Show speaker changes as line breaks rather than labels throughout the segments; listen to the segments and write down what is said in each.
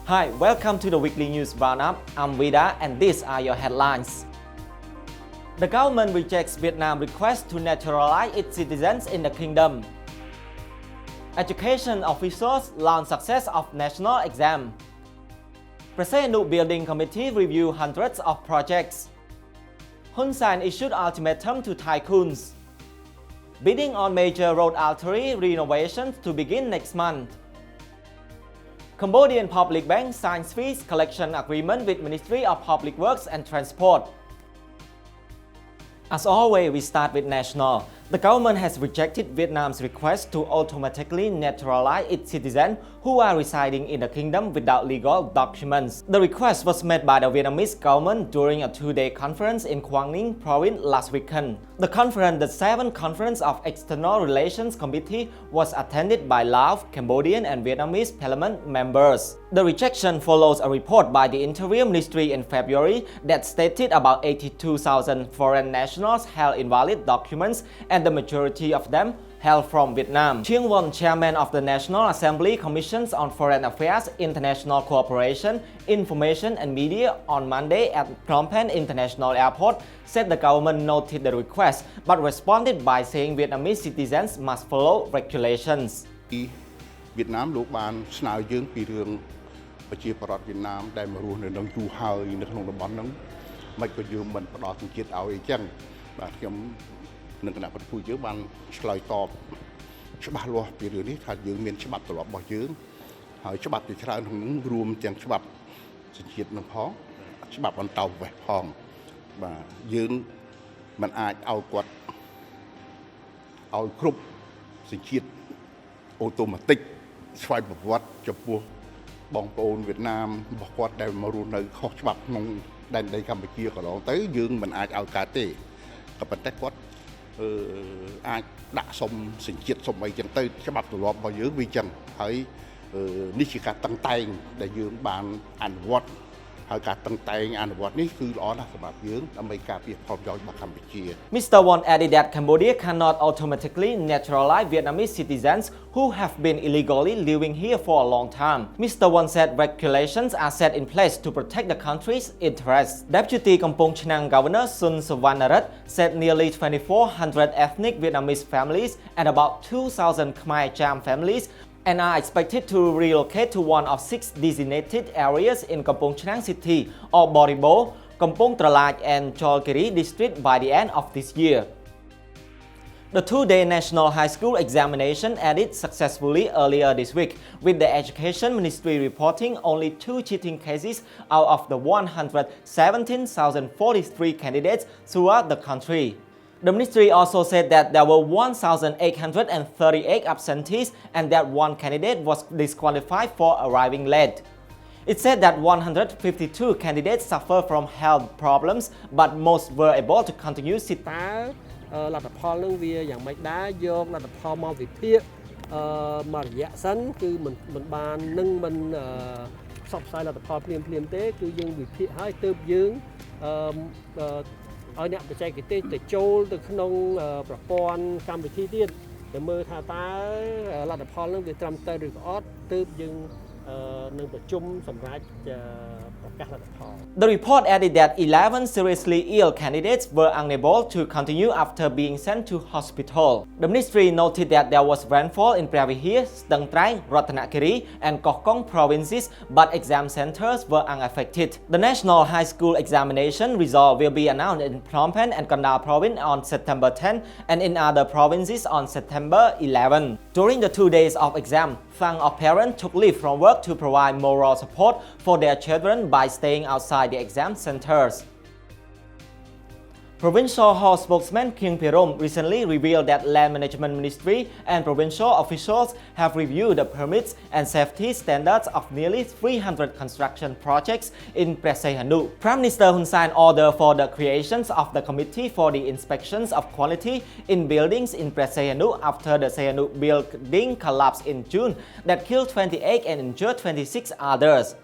Hi, welcome to the weekly news roundup. I'm Vida and these are your headlines. The government rejects Vietnam's request to naturalize its citizens in the kingdom. Education officials launch success of national exam. President Building Committee review hundreds of projects. Hun Sen issued ultimatum to tycoons. Bidding on major road artery renovations to begin next month. Cambodian Public Bank signs fees collection agreement with Ministry of Public Works and Transport. As always, we start with national. The government has rejected Vietnam's request to automatically naturalize its citizens who are residing in the kingdom without legal documents. The request was made by the Vietnamese government during a two-day conference in Quang Ninh province last weekend. The conference, the 7th Conference of External Relations Committee, was attended by Laos, Cambodian and Vietnamese parliament members. The rejection follows a report by the Interior Ministry in February that stated about 82,000 foreign nationals held invalid documents and the majority of them hail from Vietnam. Chien Won, chairman of the National Assembly Commissions on Foreign Affairs, International Cooperation, Information and Media on Monday at Phnom Penh International Airport, said the government noted the request but responded by saying Vietnamese citizens must follow regulations.
Vietnam លោកបានស្នើយើងពីរឿងប្រជាប្រដ្ឋវៀតណាមដែលមករស់នៅក្នុងយូរហើយនៅក្នុងតំបន់ហ្នឹងមិនក៏យើងមិនផ្ដល់ជំនឿឲ្យអញ្ចឹងបាទខ្ញុំនឹងគណៈប្រតិភូយើងបានឆ្លើយតបច្បាស់លាស់ពីរឿងនេះថាយើងមានច្បាប់ទម្លាប់របស់យើងហើយច្បាប់ជាច្រើនក្នុងនោះរួមទាំងច្បាប់សញ្ជាតិនឹងផងច្បាប់អន្តោប្រវេសន៍ផងបាទយើងមិនអាចឲ្យគាត់ឲ្យគ្រប់សញ្ជាតិអូតូម៉ាទិកស្វ័យប្រវត្តិចំពោះបងប្អូនវៀតណាមរបស់គាត់ដែលមករស់នៅខុសច្បាប់ក្នុងដែនដីកម្ពុជាកន្លងទៅយើងមិនអាចឲ្យកើតទេក៏ប៉ុន្តែគាត់អាចដាក់សុំសញ្ជាតិសុំអីចឹងទៅច្បាប់ទម្លាប់របស់យើងវាចឹងហើយនេះជាការតឹងតែងដែលយើងបានអនុវត្តហើយការតឹងតែងអនុវត្តនេះគឺល្អណាស់សម្រាប់យើងដើម្បីការពារផលប្រយោជន៍របស់កម្ពុជា
Mr. Won added that Cambodia cannot automatically naturalize Vietnamese citizens who have been illegally living here for a long time. Mr. Won said regulations are set in place to protect the country's interests. Deputy Kampong Chnang Governor Sun Suvarnarath said nearly 2,400 ethnic Vietnamese families and about 2,000 Khmer Cham families and are expected to relocate to one of 6 designated areas in Kampong Chnang City or Boribo, Kampong Tralach and Cholkiri district by the end of this year. The two-day national high school examination ended successfully earlier this week, with the Education Ministry reporting only 2 cheating cases out of the 117,043 candidates throughout the country. The ministry also said that there were 1,838 absentees and that one candidate was disqualified for arriving late. It said that 152 candidates suffer from health problems, but most were able to continue sitting.
លទ្ធផលនឹងវាយ៉ាងម៉េចដែរយកលទ្ធផលមកវិភាគមករយៈសិនគឺមិនបាននឹងមិនផ្សព្វផ្សាយលទ្ធផលភ្លាមទេគឺយើងវិភាគហើយទើបយើងឲ្យអ្នកបច្ចេកទេសទៅចូលទៅក្នុងប្រព័ន្ធកម្មវិធីទៀតđểមើលថាតើលទ្ធផលនឹងវាត្រឹមត្រូវឬក៏អត់ទើបយើងនឹងប្រជុំសម្រាប់ប្រកាសលទ្ធផល
The report added that 11 seriously ill candidates were unable to continue after being sent to hospital. The ministry noted that there was rainfall in Previhi, Stang Trai, Ratanakiri and Koh Kong provinces, but exam centers were unaffected. The national high school examination result will be announced in Phnom Penh and Kandal province on September 10 and in other provinces on September 11. During the 2 days of exam, Fang of parents took leave from work to provide moral support for their children by staying outside the exam centers. Provincial Hall spokesman King Pirom recently revealed that Land Management Ministry and provincial officials have reviewed the permits and safety standards of nearly 300 construction projects in Presehanu. Prime Minister Hun Sen ordered for the creation of the Committee for the Inspections of Quality in Buildings in Presehanu after the Sehanu building collapsed in June that killed 28 and injured 26 others.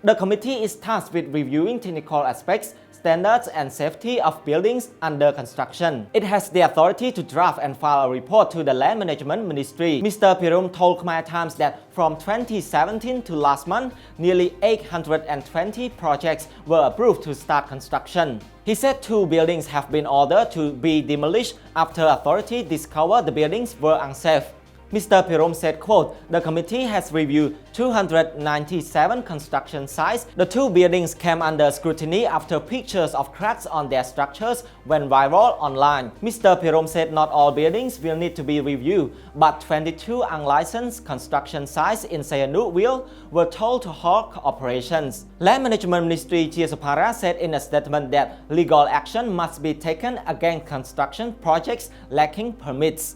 The committee is tasked with reviewing technical aspects, standards and safety of buildings under construction. It has the authority to draft and file a report to the Land Management Ministry. Mr. Pirum told Khmer Times that from 2017 to last month, nearly 820 projects were approved to start construction. He said 2 buildings have been ordered to be demolished after authorities discovered the buildings were unsafe. Mr. Pirum said, quote, "The committee has reviewed 297 construction sites. The 2 buildings came under scrutiny after pictures of cracks on their structures went viral online." Mr. Pirum said not all buildings will need to be reviewed, but 22 unlicensed construction sites in Sihanoukville were told to halt operations. Land Management Ministry Chiasopara said in a statement that legal action must be taken against construction projects lacking permits.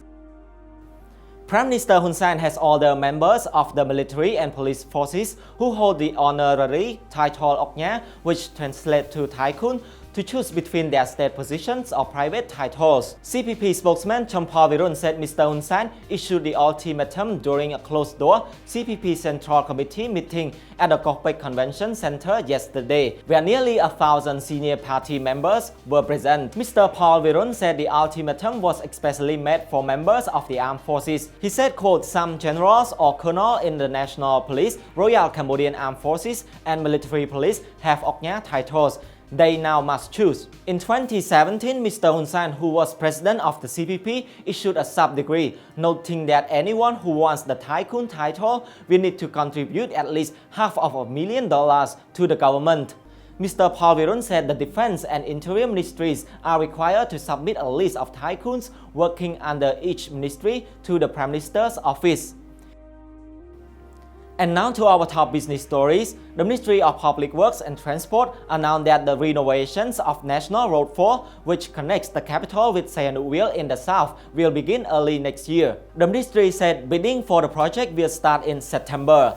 Prime Minister Hun Sen has ordered members of the military and police forces who hold the honorary title Oknya, which translates to tycoon, to choose between their state positions or private titles. CPP spokesman Champol Virun said Mr. Hun Sen issued the ultimatum during a closed-door CPP Central Committee meeting at the Corporate Convention Center yesterday, where nearly 1,000 senior party members were present. Mr. Paul Virun said the ultimatum was especially made for members of the armed forces. He said, quote, "Some generals or colonels in the National Police, Royal Cambodian Armed Forces and Military Police have Oknya titles. They now must choose." In 2017, Mr. Hun Sen, who was president of the CPP, issued a sub-decree noting that anyone who wants the tycoon title will need to contribute at least $500,000 to the government. Mr. Paul Virun said the defense and interior ministries are required to submit a list of tycoons working under each ministry to the Prime Minister's office. And now to our top business stories. The Ministry of Public Works and Transport announced that the renovations of National Road 4, which connects the capital with Sihanoukville in the south, will begin early next year. The ministry said bidding for the project will start in September.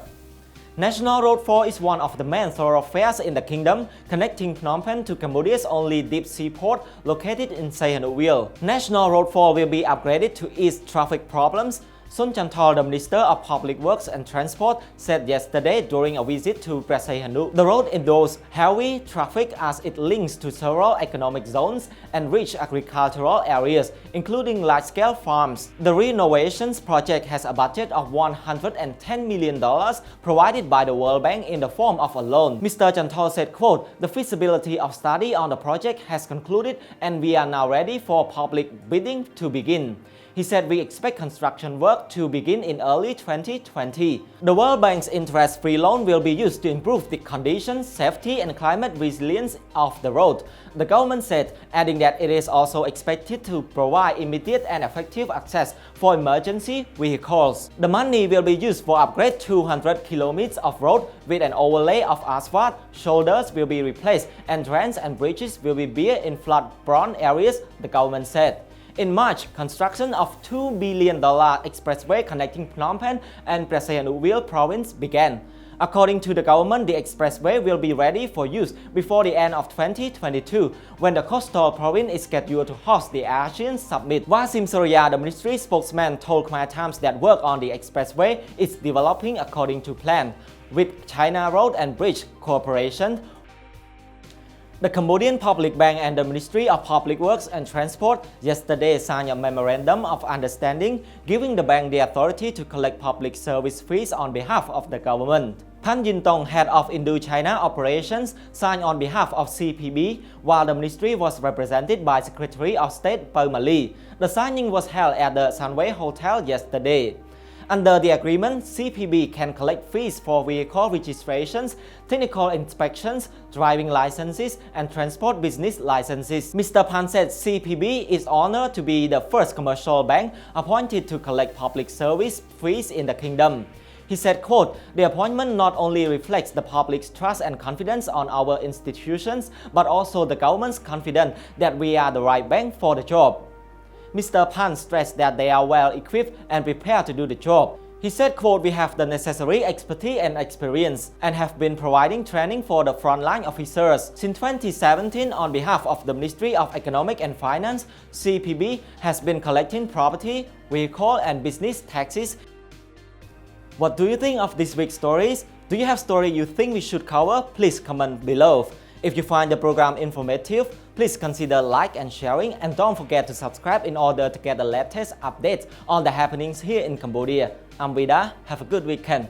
National Road 4 is one of the main thoroughfares in the kingdom, connecting Phnom Penh to Cambodia's only deep sea port located in Sihanoukville. National Road 4 will be upgraded to ease traffic problems. Sun Chanthol, the Minister of Public Works and Transport, said yesterday during a visit to Sihanouk. The road endures heavy traffic as it links to several economic zones and rich agricultural areas, including large-scale farms. The renovations project has a budget of $110 million provided by the World Bank in the form of a loan. Mr. Chanthol said, quote, "The feasibility of study on the project has concluded and we are now ready for public bidding to begin." He said we expect construction work to begin in early 2020. The World Bank's interest-free loan will be used to improve the conditions, safety and climate resilience of the road, the government said, adding that it is also expected to provide immediate and effective access for emergency vehicles. The money will be used for upgrade 200 kilometers of road with an overlay of asphalt, shoulders will be replaced, and drains and bridges will be built in flood-prone areas, the government said. In March, construction of $2 billion expressway connecting Phnom Penh and Sihanoukville province began. According to the government, the expressway will be ready for use before the end of 2022, when the coastal province is scheduled to host the ASEAN Summit. Wasim Surya, the ministry spokesman, told Khmer Times that work on the expressway is developing according to plan, with China Road and Bridge Corporation. The Cambodian Public Bank and the Ministry of Public Works and Transport yesterday signed a memorandum of understanding, giving the bank the authority to collect public service fees on behalf of the government. Pan Jintong, head of Indo-China operations, signed on behalf of CPB, while the ministry was represented by Secretary of State Permali. The signing was held at the Sunway Hotel yesterday. Under the agreement, CPB can collect fees for vehicle registrations, technical inspections, driving licenses, and transport business licenses. Mr. Pan said CPB is honored to be the first commercial bank appointed to collect public service fees in the kingdom. He said, quote, "The appointment not only reflects the public's trust and confidence on our institutions, but also the government's confidence that we are the right bank for the job." Mr. Pan stressed that they are well equipped and prepared to do the job. He said, quote, "We have the necessary expertise and experience and have been providing training for the frontline officers. Since 2017, on behalf of the Ministry of Economic and Finance, CPB has been collecting property, vehicle and business taxes." What do you think of this week's stories? Do you have story you think we should cover? Please comment below. If you find the program informative, please consider like and sharing, and don't forget to subscribe in order to get the latest updates on the happenings here in Cambodia. I'm Vida. Have a good weekend.